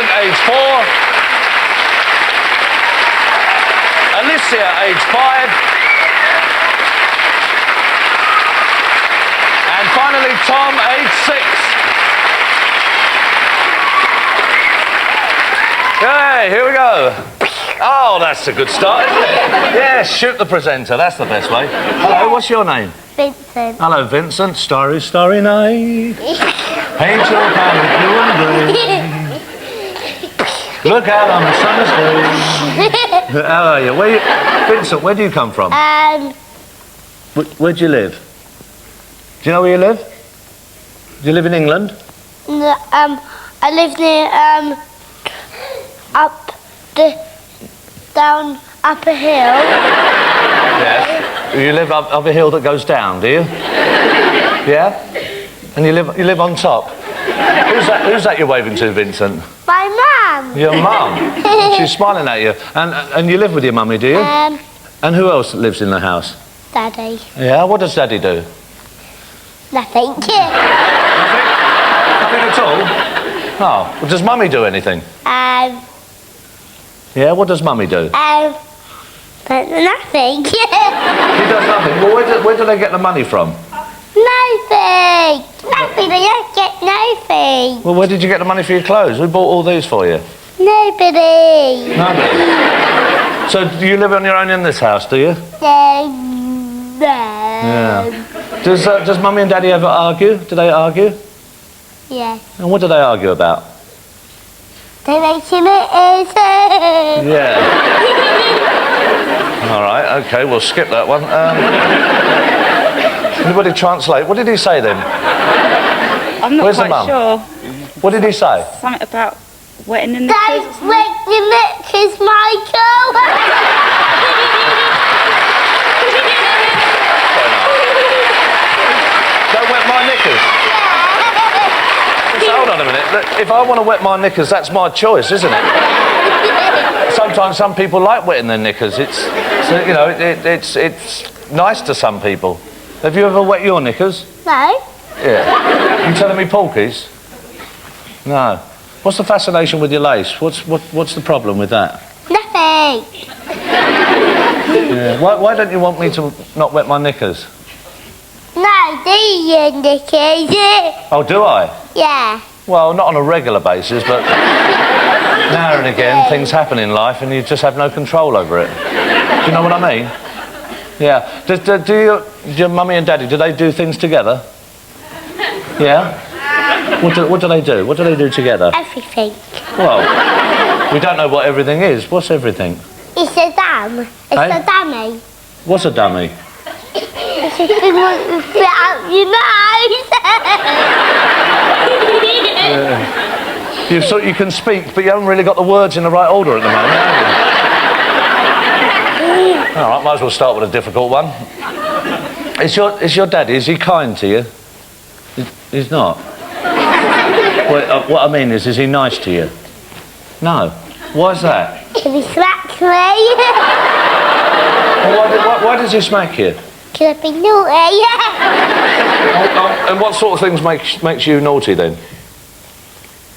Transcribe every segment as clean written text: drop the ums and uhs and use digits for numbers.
Vincent, age 4. Alyssa, age 5. And finally, Tom, age 6. Okay, here we go. Oh, that's a good start, isn't it? Yes, shoot the presenter, that's the best way. Hello, what's your name? Vincent. Hello, Vincent. Starry, starry night. Paint your palette blue and grey. Look out on the summer's day. How are you? Vincent, where do you come from? Where do you live? Do you know where you live? Do you live in England? No, I live near, down up a hill. Yes. You live up a hill that goes down, do you? Yeah? And you live on top? Who's that you're waving to, Vincent? My mum. Your mum? She's smiling at you. And you live with your mummy, do you? And who else lives in the house? Daddy. Yeah? What does Daddy do? Nothing. Nothing? Nothing at all? Oh. Well, does Mummy do anything? Yeah? What does Mummy do? Nothing. She does nothing? Well, where do they get the money from? Nothing. Nothing. They don't get nothing. Well, where did you get the money for your clothes? Who bought all these for you? Nobody. Nobody? So do you live on your own in this house, do you? No. Yeah. Does Mummy and Daddy ever argue? Do they argue? Yeah. And what do they argue about? They make him easy. Yeah. All right, okay, we'll skip that one. Anybody translate? What did he say then? I'm not Where's quite sure. What did he say? Something about wetting in the Don't wet your knickers, Michael. Don't wet my knickers. So, hold on a minute. Look, if I want to wet my knickers, that's my choice, isn't it? Sometimes some people like wetting their knickers. It's nice to some people. Have you ever wet your knickers? No. Yeah. You telling me porkies? No. What's the fascination with your lace? What's the problem with that? Nothing. Yeah. Why don't you want me to not wet my knickers? No, do you, Nicky? Oh, do I? Yeah. Well, not on a regular basis, but now and again things happen in life and you just have no control over it. Do you know what I mean? Yeah. Do your mummy and daddy, do they do things together? Yeah? What do they do? What do they do together? Everything. Well, we don't know what everything is. What's everything? It's a dam. It's a dummy. What's a dummy? It's just the one you fit out your nose. You can speak, but you haven't really got the words in the right order at the moment, have you? All right, might as well start with a difficult one. Is your daddy, is he kind to you? He's not? Well, what I mean is he nice to you? No. Why's that? If he smacks me. Well, why does he smack you? Because I've been naughty. And what sort of things makes you naughty then?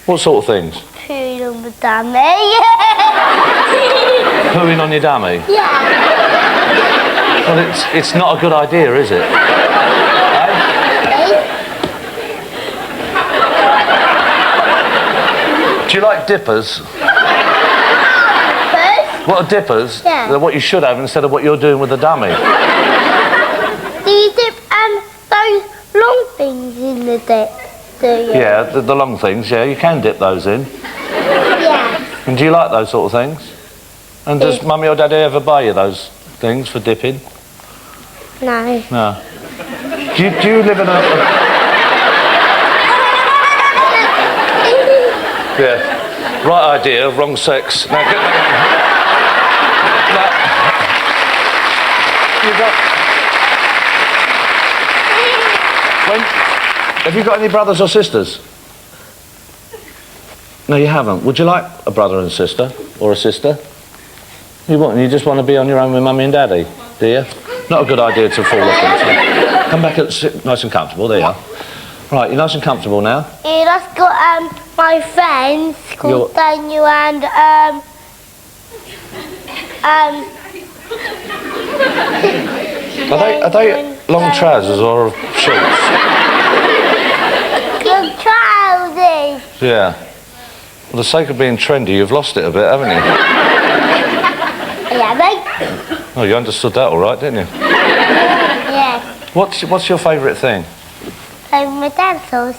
What sort of things? Pooing on the dummy. Pooing on your dummy? Yeah. Well, it's not a good idea, is it? Do you like dippers? Dippers? What are dippers? Yeah. They're what you should have instead of what you're doing with the dummy. Do you dip those long things in the dip? Do you? Yeah, the long things, yeah, you can dip those in. Yeah. And do you like those sort of things? And does Mummy or Daddy ever buy you those things for dipping? No. No. Do you live in a... Yeah. Right idea, wrong sex. Now, have you got any brothers or sisters? No, you haven't. Would you like a brother and sister? Or a sister? You want? You just want to be on your own with Mummy and Daddy, do you? Not a good idea to fall off into. Come back, sit nice and comfortable, there you are. Right, you're nice and comfortable now. And I've got my friends called Daniel and Are they long trousers or shorts? Your trousers. Yeah. For the sake of being trendy, you've lost it a bit, haven't you? Yeah, mate. Oh, you understood that all right, didn't you? Yeah. What's your favourite thing? Playing with dinosaurs.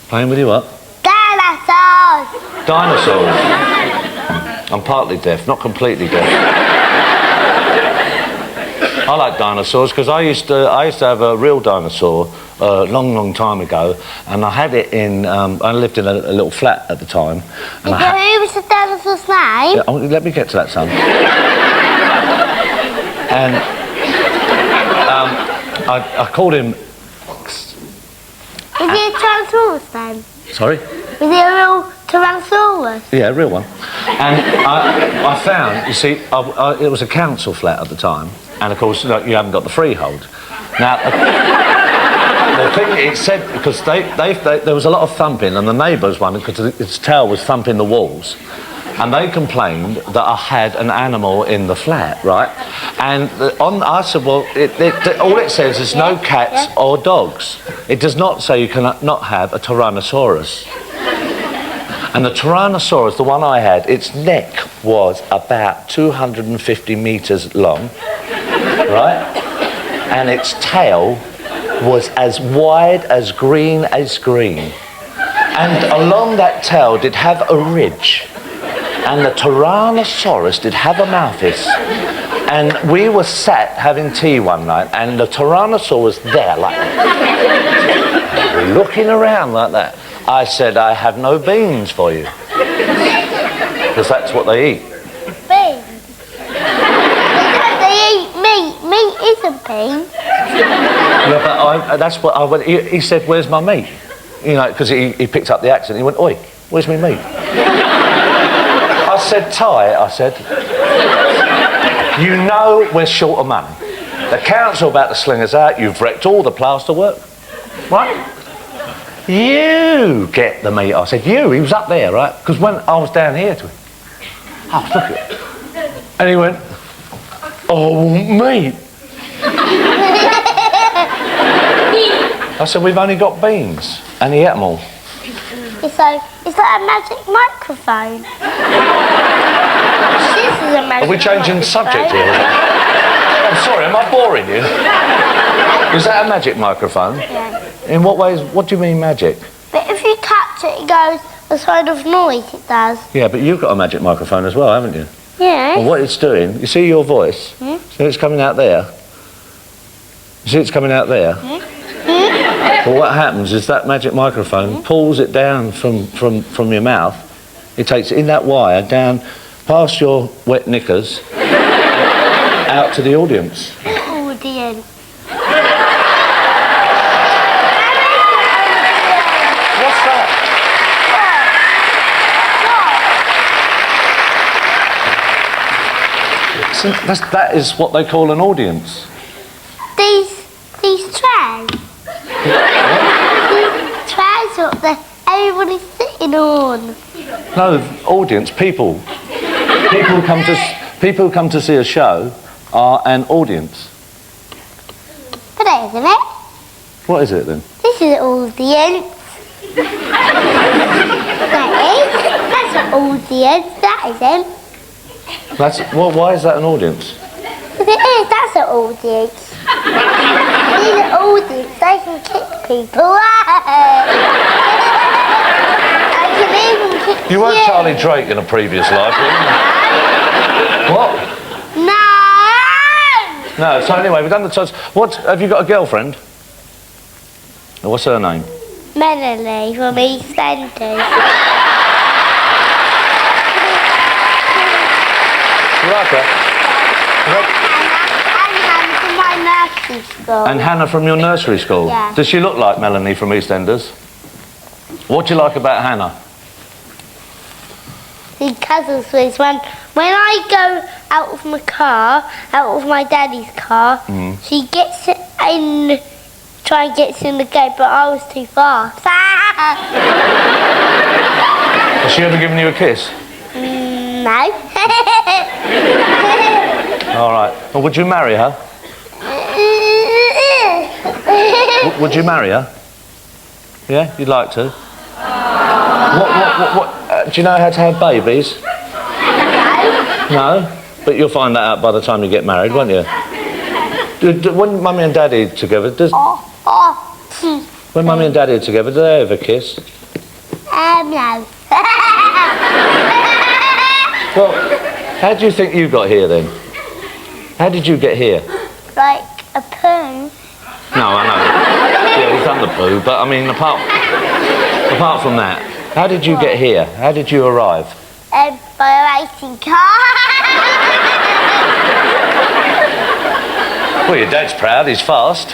Playing with you what? Dinosaurs. Dinosaurs. I'm partly deaf, not completely deaf. I like dinosaurs because I used to have a real dinosaur a long time ago, and I had it in. I lived in a little flat at the time. And Who was the dinosaur's name? Yeah, let me get to that, son. And I called him. Was he a Tyrannosaurus then? Sorry? Was he a real Tyrannosaurus? Yeah, a real one. And I found, you see, it was a council flat at the time, and of course, you haven't got the freehold. Now, the thing it said, because there was a lot of thumping, and the neighbours wanted, because its tail was thumping the walls, and they complained that I had an animal in the flat, right? And I said, well, all it says is no cats or dogs. It does not say you cannot not have a Tyrannosaurus. And the Tyrannosaurus, the one I had, its neck was about 250 metres long, right? And its tail was as wide as green as green. And along that tail did have a ridge. And the Tyrannosaurus did have a mouthpiece. And we were sat having tea one night, and the Tyrannosaurus was there like that, looking around like that. I said, I have no beans for you. Because that's what they eat. Beans? Because they eat meat. Meat isn't beans. Yeah, but that's what I went. He said, where's my meat? You know, because he picked up the accent. He went, oi, where's my meat? I said, Ty, I said, you know we're short of money. The council about to sling us out. You've wrecked all the plaster work. Right? You get the meat. I said, you? He was up there, right? Because when I was down here to him. Oh, look at it. And he went, oh, meat. I said, we've only got beans. And he ate them all. It's like a magic microphone. This is a magic Are we changing the subject here? I'm sorry, am I boring you? Is that a magic microphone? Yeah. In what ways? What do you mean magic? But if you touch it, it goes the sort of noise it does. Yeah, but you've got a magic microphone as well, haven't you? Yeah. And what it's doing, you see your voice? See it's coming out there? You see it's coming out there? Well, what happens is that magic microphone pulls it down from your mouth. It takes it in that wire down past your wet knickers out to the audience. Audience. What's that? So that is what they call an audience. These trays. These trays up there, everybody's sitting on. No, audience, people. People who come to see a show are an audience. But it isn't it? What is it then? This is an audience. That is. That's an audience. That isn't. Why is that an audience? Because it is. That's an audience. These are audience. They can kick people. I can even kick You weren't Charlie Drake in a previous life, were you? What? No! No, so anyway, we've done the touch. Have you got a girlfriend? What's her name? Melanie from EastEnders. You like her? And Hannah from your nursery school? Yeah. Does she look like Melanie from EastEnders? What do you like about Hannah? She cuddles with when I go out of my car, out of my daddy's car, she gets in, try and get in the gate, but I was too fast. Has she ever given you a kiss? No. All right. Well, would you marry her? Would you marry her? Yeah, you'd like to. What? Do you know how to have babies? No. But you'll find that out by the time you get married, won't you? When Mummy and Daddy are together, when Mummy and Daddy are together, do they ever kiss? No. Well, how do you think you got here then? How did you get here? Like a poo. No, I know. Yeah, he's done the poo, but I mean, apart from that, how did you get here? How did you arrive? By a racing car. Well, your dad's proud, he's fast.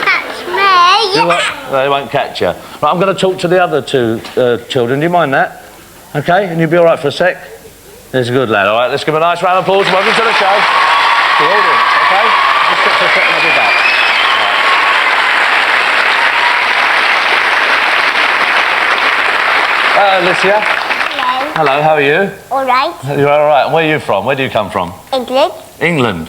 Catch me. They won't catch you. Right, I'm going to talk to the other two children, do you mind that? Okay, and you'll be all right for a sec? There's a good lad, all right, let's give him a nice round of applause. Welcome to the show. The audience, okay? Just sit for a second, I'll be back. Alicia. Hello. Hello, how are you? All right. You're all right. And where are you from? Where do you come from? England. England.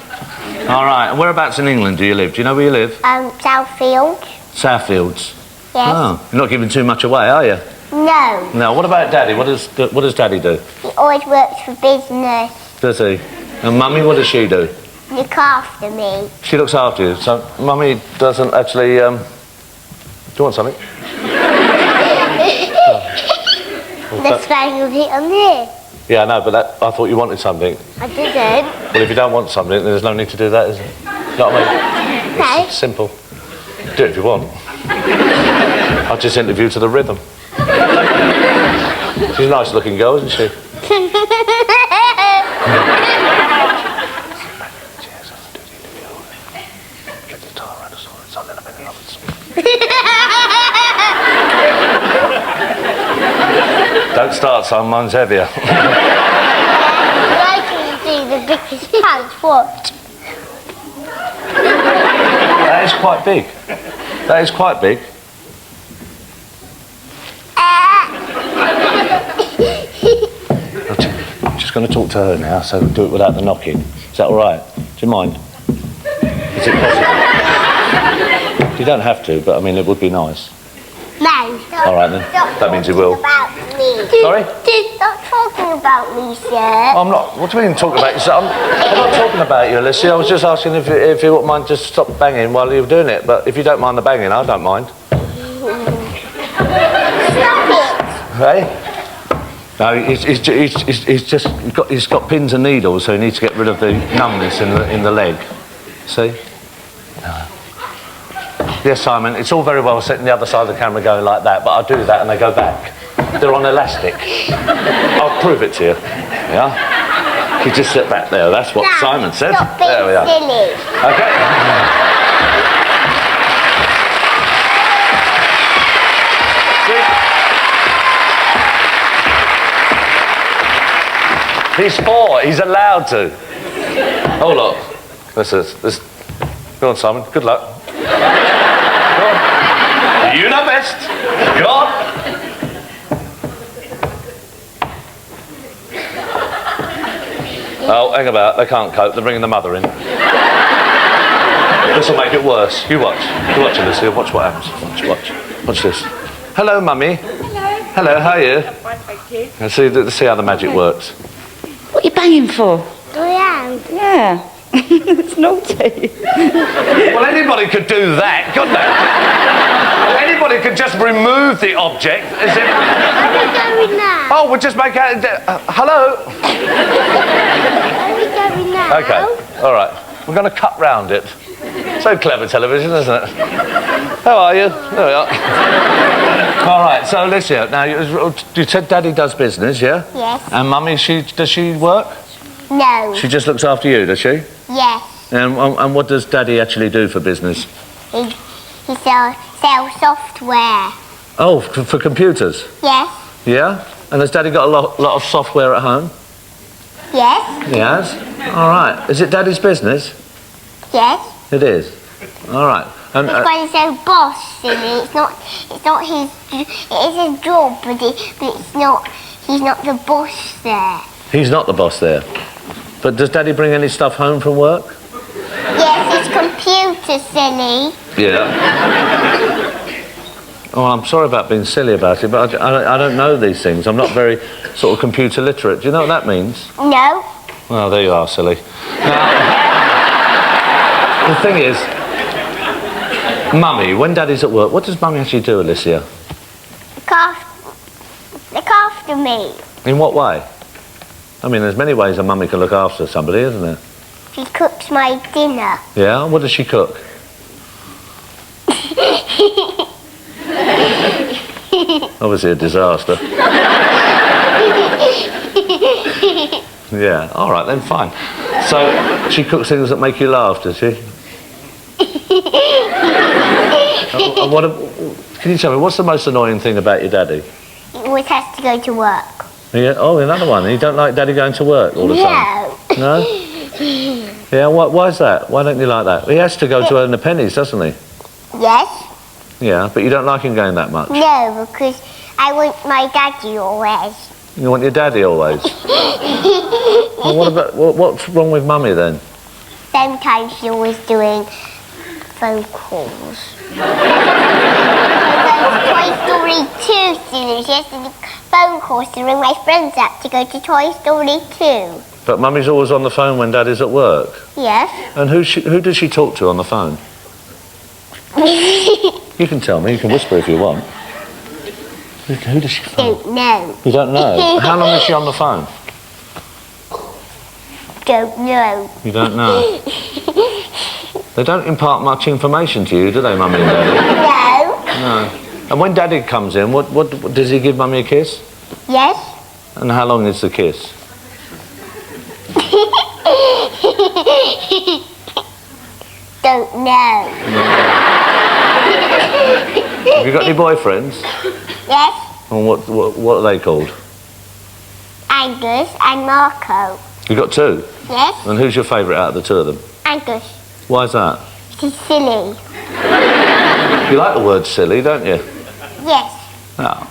All right. And whereabouts in England do you live? Do you know where you live? Southfield. Southfields. Yes. Oh, you're not giving too much away, are you? No. No. What about Daddy? What does Daddy do? He always works for business. Does he? And Mummy, what does she do? Look after me. She looks after you. So Mummy doesn't actually. Do you want something? Let's bang of it on here. Yeah, I know, but I thought you wanted something. I didn't. Well, if you don't want something, then there's no need to do that, is there? You know what I mean? No. It's simple. Do it if you want. I'll just interview to the rhythm. She's a nice looking girl, isn't she? Don't start, son, mine's heavier. I can do the biggest pants. What? That is quite big. That is quite big. I'm just going to talk to her now, so do it without the knocking. Is that all right? Do you mind? Is it possible? You don't have to, but I mean, it would be nice. No. All right then. That means you will. About me. Sorry? Stop talking about me, sir. I'm not. What do you mean talking about yourself? I'm not talking about you, Alyssa. I was just asking if you wouldn't mind just stop banging while you were doing it. But if you don't mind the banging, I don't mind. Stop it. Hey? No, he's got pins and needles, so he needs to get rid of the numbness in the leg. See? No. Yes, Simon, it's all very well sitting the other side of the camera going like that, but I do that and they go back. They're on elastic. I'll prove it to you. Yeah? You just sit back there. That's what Simon said. Stop being there we are. silly. Okay. He's 4. He's allowed to. Oh, look. This. Go on, Simon. Good luck. Go on. You know best. Go on. Oh, hang about. They can't cope. They're bringing the mother in. This will make it worse. You watch. You watch, Alyssa. Watch what happens. Watch. Watch this. Hello, Mummy. Hello. Hello, how are you? Fine, thank you. Let's see how the magic works. What are you banging for? I am. Yeah. It's naughty. Well, anybody could do that, couldn't they? Anybody could just remove the object as if... Where are we going now? Oh, we'll just make out... hello? Where are we going now? OK, all right. We're going to cut round it. So clever television, isn't it? How are you? There we are. All right, so Alicia, now you said Daddy does business, yeah? Yes. And Mummy, does she work? No. She just looks after you, does she? Yes. And what does Daddy actually do for business? He sells software. Oh, for computers? Yes. Yeah? And has Daddy got a lot of software at home? Yes. He has? All right. Is it Daddy's business? Yes. It is? All right. And, Because he's a boss, silly. It's not his. It is his job, but it's not. He's not the boss there. he's not the boss there. But does Daddy bring any stuff home from work? Yes, his computer, silly. Yeah. Oh, I'm sorry about being silly about it, but I don't know these things. I'm not very sort of computer literate. Do you know what that means? No. Well, there you are, silly. Now, the thing is, Mummy, when Daddy's at work, what does Mummy actually do, Alicia? Look after me. In what way? I mean, there's many ways a mummy can look after somebody, isn't there? She cooks my dinner. Yeah? What does she cook? Obviously a disaster. Yeah, all right then, fine. So, she cooks things that make you laugh, does she? Can you tell me, what's the most annoying thing about your daddy? He always has to go to work. Yeah, oh, another one. You don't like Daddy going to work all the time? No. No? Yeah, why is that? Why don't you like that? He has to go to earn the pennies, doesn't he? Yes. Yeah, but you don't like him going that much? No, because I want my daddy always. You want your daddy always? Well, what's wrong with Mummy then? Sometimes she's always doing phone calls. Toy Story 2 series. She has to do phone calls to ring my friends up to go to Toy Story 2. But Mummy's always on the phone when Daddy's at work. Yes. And who does she talk to on the phone? You can tell me. You can whisper if you want. Who does she phone? Don't know. You don't know? How long is she on the phone? Don't know. You don't know? They don't impart much information to you, do they, Mummy and Daddy? No. No. And when Daddy comes in, what does he give Mummy a kiss? Yes. And how long is the kiss? Don't know. Have you got any boyfriends? Yes. And what are they called? Angus and Marco. You got two? Yes. And who's your favourite out of the two of them? Angus. Why is that? She's silly. You like the word silly, don't you? Yes. No.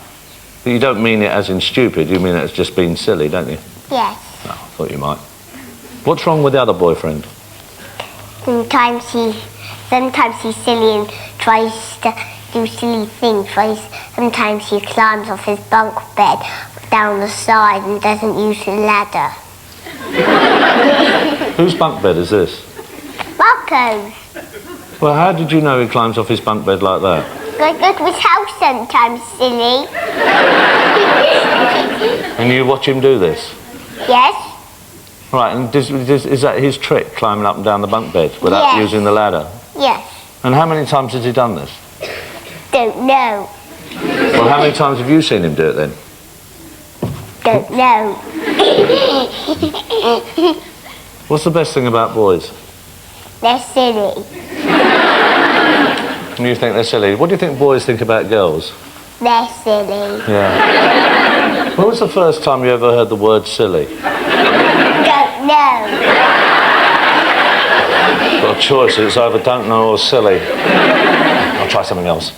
But you don't mean it as in stupid, you mean it as just being silly, don't you? Yes. No, I thought you might. What's wrong with the other boyfriend? Sometimes he's silly and tries to do silly things. Sometimes he climbs off his bunk bed down the side and doesn't use the ladder. Whose bunk bed is this? Marco's. Well, how did you know he climbs off his bunk bed like that? Go to his house sometimes, silly. And you watch him do this? Yes. Right, and is that his trick, climbing up and down the bunk bed without Yes. using the ladder? Yes. And how many times has he done this? Don't know. Well, how many times have you seen him do it then? Don't know. What's the best thing about boys? They're silly. And you think they're silly. What do you think boys think about girls? They're silly. Yeah. When was the first time you ever heard the word silly? Don't know. Got a choice, it's either don't know or silly. I'll try something else.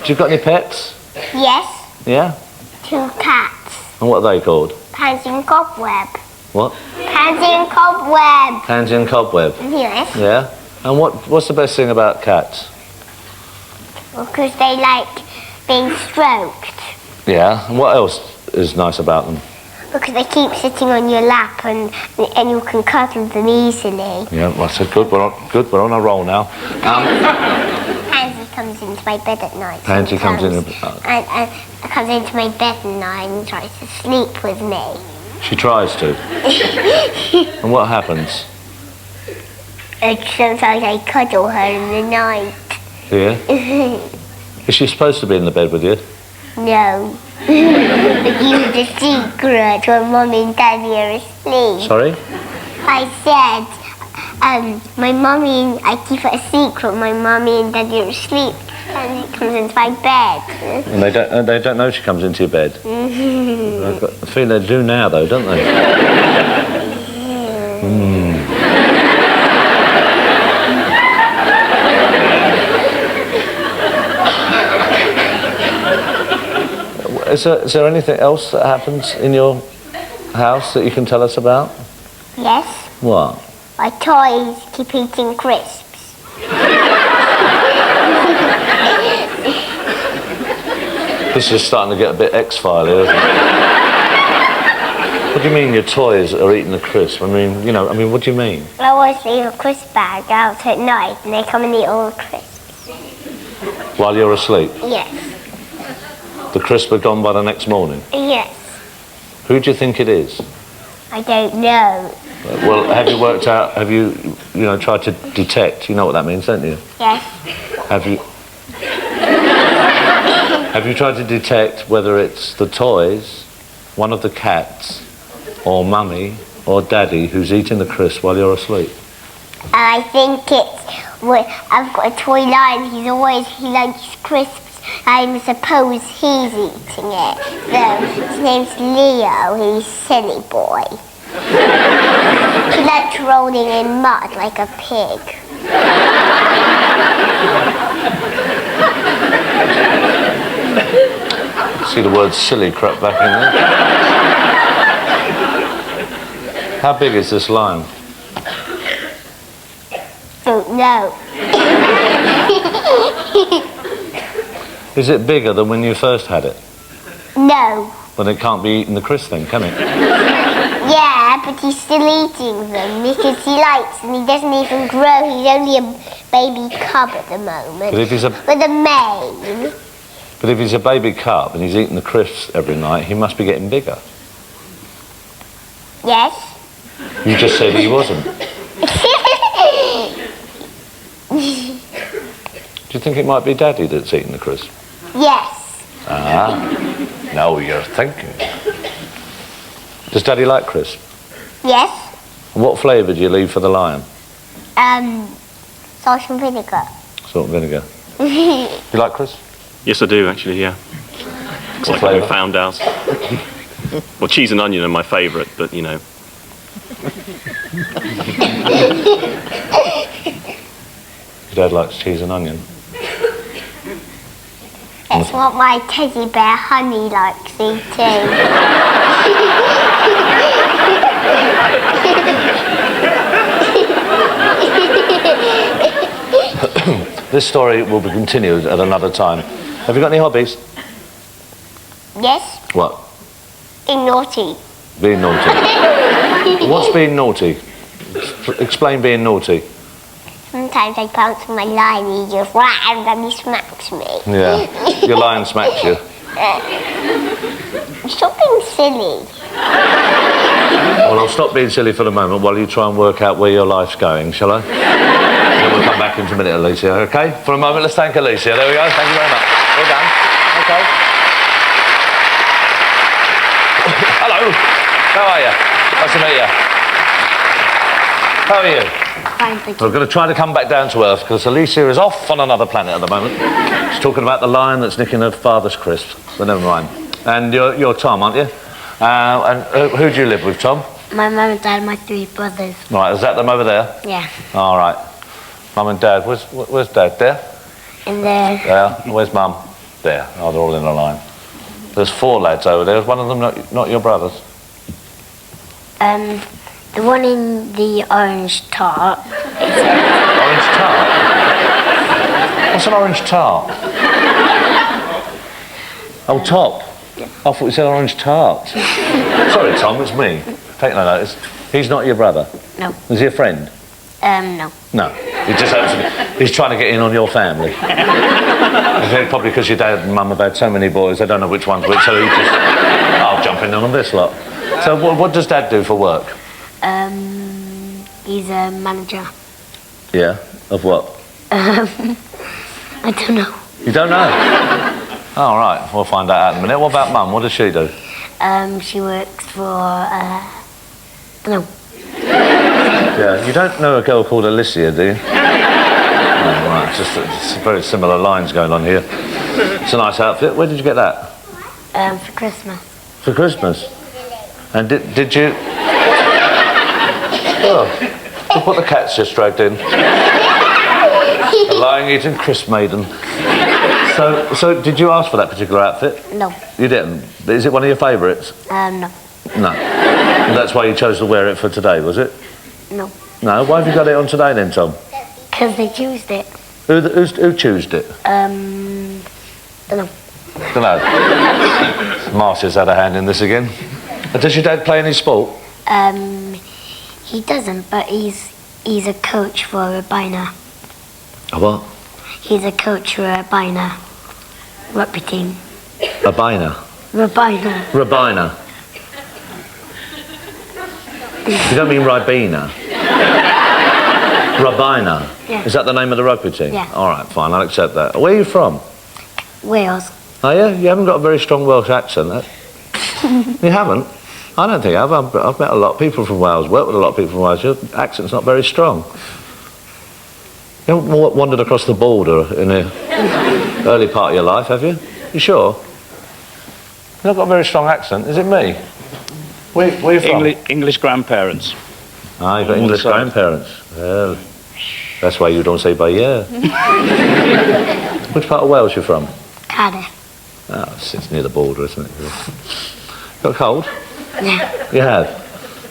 Do you got any pets? Yes. Yeah? 2 cats. And what are they called? Pansy and Cobweb. What? Pansy and Cobweb. Pansy and Cobweb. Yes. Yeah? And what's the best thing about cats? Because they like being stroked. Yeah? And what else is nice about them? Because they keep sitting on your lap and you can cuddle them easily. Yeah, well, I said good, we're on a roll now. Pansy comes into my bed at night. Pansy comes in and comes into my bed at night and tries to sleep with me. She tries to. And what happens? And sometimes I cuddle her in the night. Yeah? Is she supposed to be in the bed with you? No. But you the secret when Mum and Daddy are asleep. Sorry? I said, my mummy, I keep it a secret. My mummy and Daddy are asleep, and she comes into my bed. And they don't know she comes into your bed? I've got the feeling they do now, though, don't they? Is there anything else that happens in your house that you can tell us about? Yes. What? My toys keep eating crisps. This is starting to get a bit X-File here, isn't it? What do you mean your toys are eating the crisp? I mean, what do you mean? I always leave a crisp bag out at night and they come and eat all the crisps. While you're asleep? Yes. The crisps are gone by the next morning? Yes. Who do you think it is? I don't know. Well, have you worked out, have you tried to detect? You know what that means, don't you? Yes. Have you tried to detect whether it's the toys, one of the cats, or mummy or daddy who's eating the crisp while you're asleep? I think I've got a toy lion. He likes crisps. I suppose he's eating it. Though his name's Leo. He's a silly boy. He likes rolling in mud like a pig. See the word silly crept back in there? How big is this lion? Don't know. Is it bigger than when you first had it? No. Well, it can't be eating the crisp then, can it? Yeah, but he's still eating them because he likes them. He doesn't even grow. He's only a baby cub at the moment. But if he's a With a mane. But if he's a baby cub and he's eating the crisps every night, he must be getting bigger. Yes. You just said he wasn't. Do you think it might be Daddy that's eating the crisp? Yes. Ah, now you're thinking. Does Daddy like crisp? Yes. What flavour do you leave for the lion? Salt and vinegar. Salt and vinegar. You like crisp? Yes, I do, actually, yeah. It's like flavour? we found out. Well, cheese and onion are my favourite, but, Your dad likes cheese and onion. That's what my teddy bear Honey likes eating. This story will be continued at another time. Have you got any hobbies? Yes. What? Being naughty. Being naughty. What's being naughty? Explain being naughty. Sometimes I bounce on my line and he just and then he smacks me. Yeah. Your lion smacks you. Stop being silly. Well, I'll stop being silly for the moment while you try and work out where your life's going, shall I? Then we'll come back in a minute, Alicia, okay? For a moment, let's thank Alicia. There we go. Thank you very much. Well done. Okay. Hello. How are you? Nice to meet you. How are you? Fine, thank you. We're going to try to come back down to Earth because Alicia is off on another planet at the moment. She's talking about the lion that's nicking her father's crisps, but never mind. And you're Tom, aren't you? And who do you live with, Tom? My mum and dad and my 3 brothers. Right, is that them over there? Yeah. All right. Mum and Dad. Where's Dad? There? And they're... There. Where's Mum? There. Oh, they're all in a line. There's 4 lads over there. Is one of them not your brothers? The one in the orange tart. Orange tart? What's an orange tart? Oh, top. I thought you said orange tart. Sorry, Tom, it's me. Take no notice. He's not your brother? No. Is he a friend? No. No. He's trying to get in on your family. Probably because your dad and mum have had so many boys, they don't know which one's which, so he just... I'll jump in on this lot. So what does Dad do for work? He's a manager. Yeah? Of what? I don't know. You don't know? Oh, right. We'll find that out in a minute. What about Mum? What does she do? She works for, no. Yeah, you don't know a girl called Alyssa, do you? Oh, right. It's very similar lines going on here. It's a nice outfit. Where did you get that? For Christmas. For Christmas? And did you... Oh, look what the cat's just dragged in. A lying eating crisp maiden. So did you ask for that particular outfit? No. You didn't? Is it one of your favourites? No. No. And that's why you chose to wear it for today, was it? No. No? Why have you got it on today then, Tom? Because they choosed it. Who choosed it? Dunno. Dunno. Marcia's had a hand in this again. Does your dad play any sport? He doesn't, but he's a coach for a Rabina. A what? He's a coach for a Rabina rugby team. A biner? Rabina. Rabina. You don't mean Ribena? Rabina? Yeah. Is that the name of the rugby team? Yeah. All right, fine, I'll accept that. Where are you from? Wales. Oh yeah? You haven't got a very strong Welsh accent, You haven't? I don't think I have. I've met a lot of people from Wales, worked with a lot of people from Wales. Your accent's not very strong. You haven't wandered across the border in the early part of your life, have you? You sure? You've not got a very strong accent. Is it me? Where are you from? English grandparents. Ah, you've got English side. grandparents. Well, that's why you don't say by yeah. Which part of Wales you from? Cardiff. Oh, it's near the border, isn't it? Got a cold? Yeah. You have?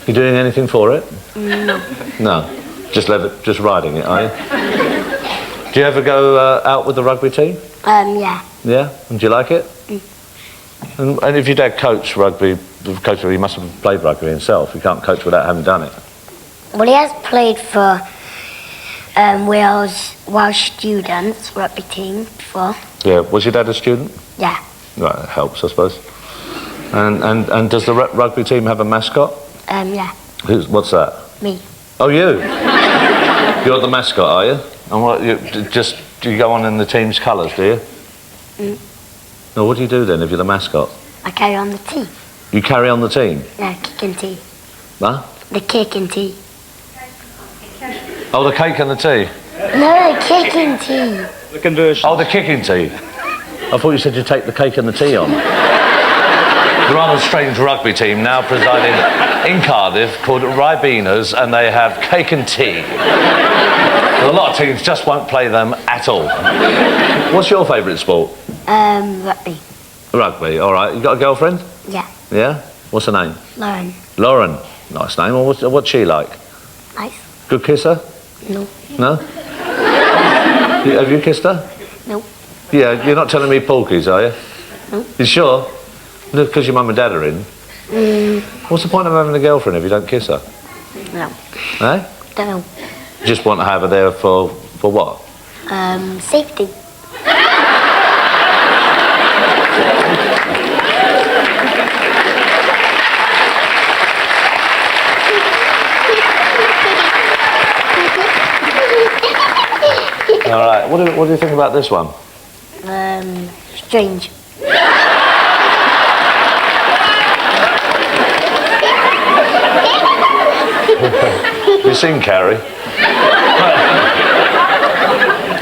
You doing anything for it? No. No. Just riding it, are you? Do you ever go out with the rugby team? Yeah. Yeah? And do you like it? And if your dad coached rugby, he must have played rugby himself. You can't coach without having done it. Well, he has played for Welsh students rugby team before. Yeah. Was your dad a student? Yeah. Right, that helps, I suppose. And does the rugby team have a mascot? Yeah. What's that? Me. Oh, you? You're the mascot, are you? And what? Do you go on in the team's colours? Do you? No. What do you do then if you're the mascot? I carry on the tea. You carry on the team? Yeah, kicking tea. Huh? The kicking tea. Oh, the cake and the tea. No, the kicking tea. The conversion. Oh, the kicking tea. I thought you said you take the cake and the tea on. The rather strange rugby team now presiding in Cardiff called Ribenas, and they have cake and tea. A lot of teams just won't play them at all. What's your favourite sport? Rugby. Rugby, all right. You got a girlfriend? Yeah. Yeah? What's her name? Lauren. Lauren. Nice name. What's she like? Nice. Good kisser? No. No? Have you kissed her? No. Yeah, you're not telling me porkies, are you? No. You sure? Because your mum and dad are in. What's the point of having a girlfriend if you don't kiss her? No. Eh? Don't know. Just want to have her there for what? Safety. All right. What do you think about this one? Strange. You seen Carrie?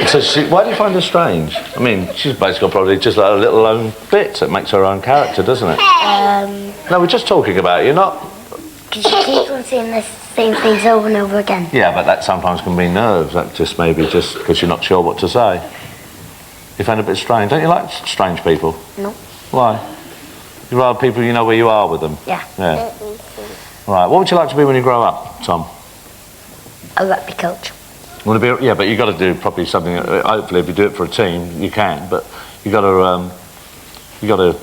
So why do you find her strange? I mean, she's basically probably just like a little own bit that makes her own character, doesn't it? No, we're just talking about you, not... Because she keeps on saying the same things over and over again. Yeah, but that sometimes can be nerves. That just maybe just because you're not sure what to say. You find it a bit strange. Don't you like strange people? No. Why? You rather people you know where you are with them? Yeah. Yeah. Right. What would you like to be when you grow up, Tom? A rugby coach. Want to be? Yeah, but you got to do probably something. Hopefully, if you do it for a team, you can. But you got to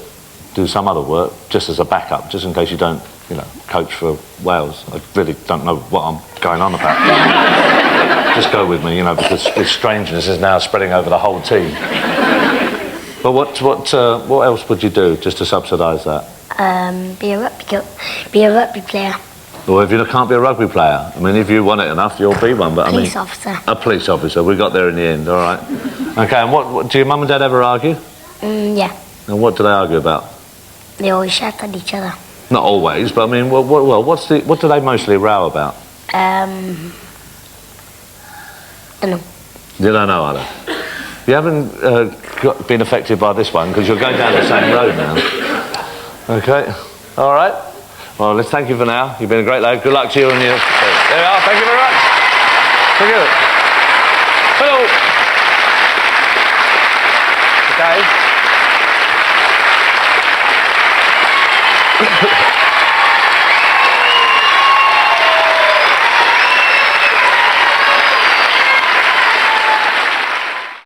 do some other work just as a backup, just in case you don't, coach for Wales. I really don't know what I'm going on about. Just go with me, because this strangeness is now spreading over the whole team. But what else would you do just to subsidise that? Be a rugby player. Well, if you can't be a rugby player, I mean, if you want it enough, you'll be one. But Police officer. A police officer. We got there in the end. All right. Okay. And what do your mum and dad ever argue? Yeah. And what do they argue about? They always shout at each other. Not always, but I mean, what do they mostly row about? Don't know. You don't know, either. You haven't been affected by this one because you're going down the same road now. Okay. All right. Well, let's thank you for now. You've been a great lad. Good luck to you and your... There we are. Thank you very much. Thank you. Hello. Okay.